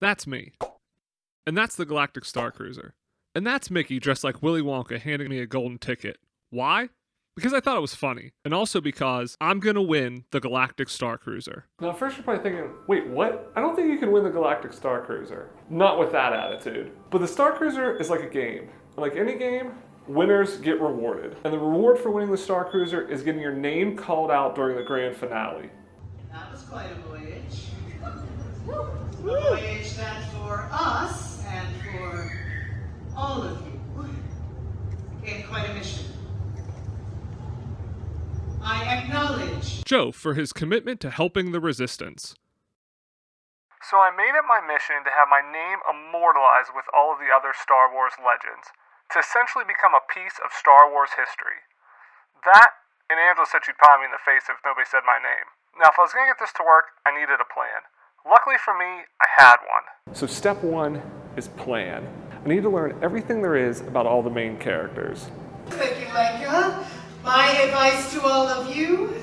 That's me. And that's the Galactic Starcruiser. And that's Mickey dressed like Willy Wonka handing me a golden ticket. Why? Because I thought it was funny. And also because I'm gonna win the Galactic Starcruiser. Now first you're probably thinking, wait, what? I don't think you can win the Galactic Starcruiser. Not with that attitude. But the Starcruiser is like a game. Like any game, winners get rewarded. And the reward for winning the Starcruiser is getting your name called out during the grand finale. That was quite a voyage. A voyage that for us and for all of you became quite a mission. I acknowledge Joe for his commitment to helping the Resistance. So I made it my mission to have my name immortalized with all of the other Star Wars legends, to essentially become a piece of Star Wars history. That, and Angela said she'd palm me in the face if nobody said my name. Now if I was going to get this to work, I needed a plan. Luckily for me, I had one. So step one is plan. I need to learn everything there is about all the main characters. Thank you, Lenka. My advice to all of you,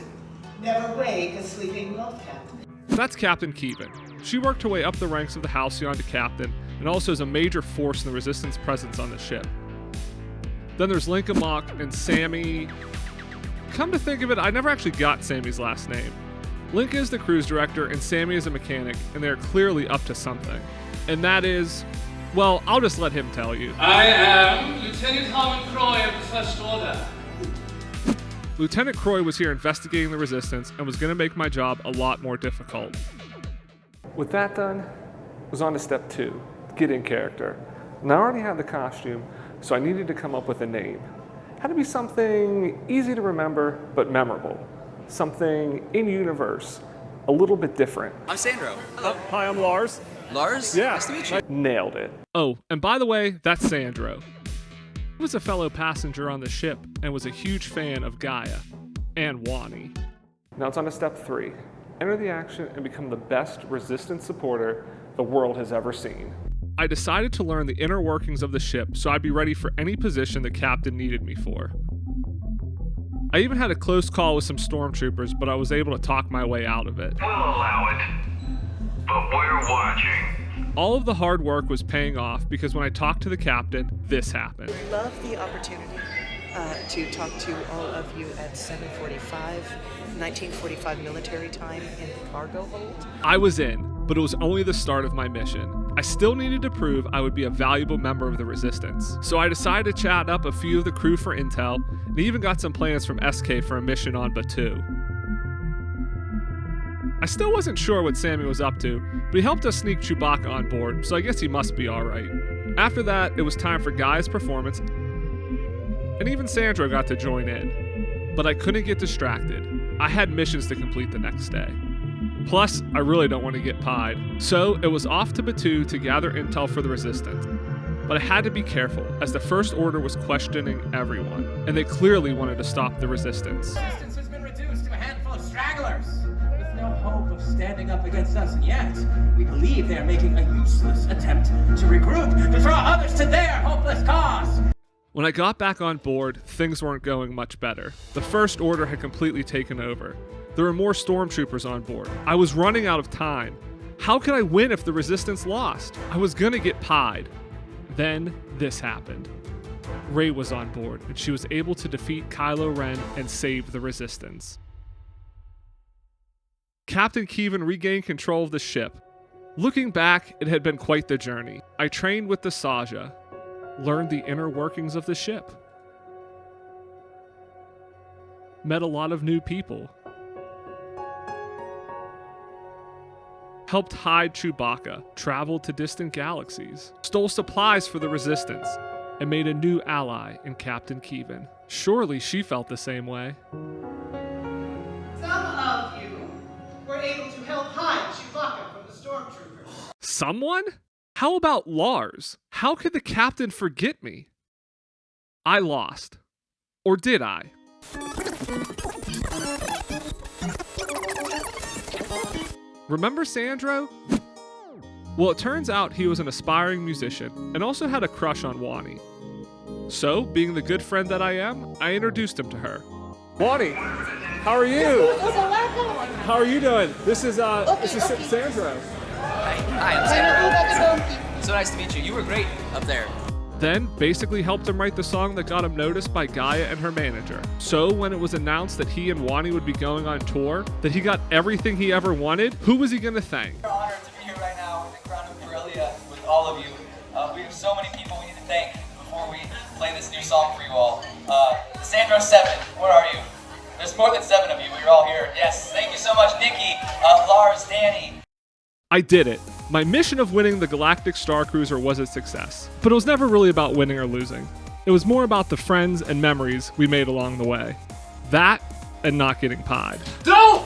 never wake a sleeping world captain. That's Captain Keevan. She worked her way up the ranks of the Halcyon to captain, and also is a major force in the Resistance presence on the ship. Then there's Linka Mock and Sammy. Come to think of it, I never actually got Sammy's last name. Linka is the cruise director and Sammy is a mechanic, and they're clearly up to something. And that is, well, I'll just let him tell you. I am Lieutenant Harmon Croy of the First Order. Lieutenant Croy was here investigating the Resistance and was going to make my job a lot more difficult. With that done, I was on to step two, get in character. And I already had the costume, so I needed to come up with a name. It had to be something easy to remember, but memorable. Something in-universe, a little bit different. I'm Sandro. Hello. Hi, I'm Lars. Lars? Yeah. Nice to meet you. Nailed it. Oh, and by the way, that's Sandro. He was a fellow passenger on the ship and was a huge fan of Gaia and Wani. Now it's on to step three. Enter the action and become the best Resistance supporter the world has ever seen. I decided to learn the inner workings of the ship so I'd be ready for any position the captain needed me for. I even had a close call with some stormtroopers, but I was able to talk my way out of it. We'll allow it, but we're watching. All of the hard work was paying off because when I talked to the captain, this happened. Love the opportunity to talk to all of you at 7:45, 1945 military time in the cargo hold. I was in, but it was only the start of my mission. I still needed to prove I would be a valuable member of the Resistance. So I decided to chat up a few of the crew for intel, and even got some plans from SK for a mission on Batuu. I still wasn't sure what Sammy was up to, but he helped us sneak Chewbacca on board, so I guess he must be alright. After that, it was time for Guy's performance, and even Sandro got to join in. But I couldn't get distracted. I had missions to complete the next day. Plus, I really don't want to get pied. So it was off to Batuu to gather intel for the Resistance. But I had to be careful, as the First Order was questioning everyone, and they clearly wanted to stop the Resistance. Resistance has been reduced to a handful of stragglers, with no hope of standing up against us, and yet we believe they are making a useless attempt to regroup, to draw others to their hopeless cause. When I got back on board, things weren't going much better. The First Order had completely taken over. There were more stormtroopers on board. I was running out of time. How could I win if the Resistance lost? I was gonna get pied. Then this happened. Rey was on board, and she was able to defeat Kylo Ren and save the Resistance. Captain Keevan regained control of the ship. Looking back, it had been quite the journey. I trained with the Saja, learned the inner workings of the ship, met a lot of new people, helped hide Chewbacca, traveled to distant galaxies, stole supplies for the Resistance, and made a new ally in Captain Keevan. Surely she felt the same way. Some of you were able to help hide Chewbacca from the stormtroopers. Someone? How about Lars? How could the captain forget me? I lost. Or did I? Remember Sandro? Well, it turns out he was an aspiring musician and also had a crush on Wani. So, being the good friend that I am, I introduced him to her. Wani, how are you? How are you doing? This is Sandro. Hi, I'm Sandro. So nice to meet you. You were great up there. Then basically helped him write the song that got him noticed by Gaia and her manager. So when it was announced that he and Wani would be going on tour, that he got everything he ever wanted, who was he gonna thank? We're honored to be here right now in the crown of Corellia with all of you. We have so many people we need to thank before we play this new song for you all. Sandro 7, where are you? There's more than 7 of you, but you're all here. Yes, thank you so much, Nikki, Lars, Danny. I did it. My mission of winning the Galactic Starcruiser was a success. But it was never really about winning or losing. It was more about the friends and memories we made along the way. That and not getting pied. Don't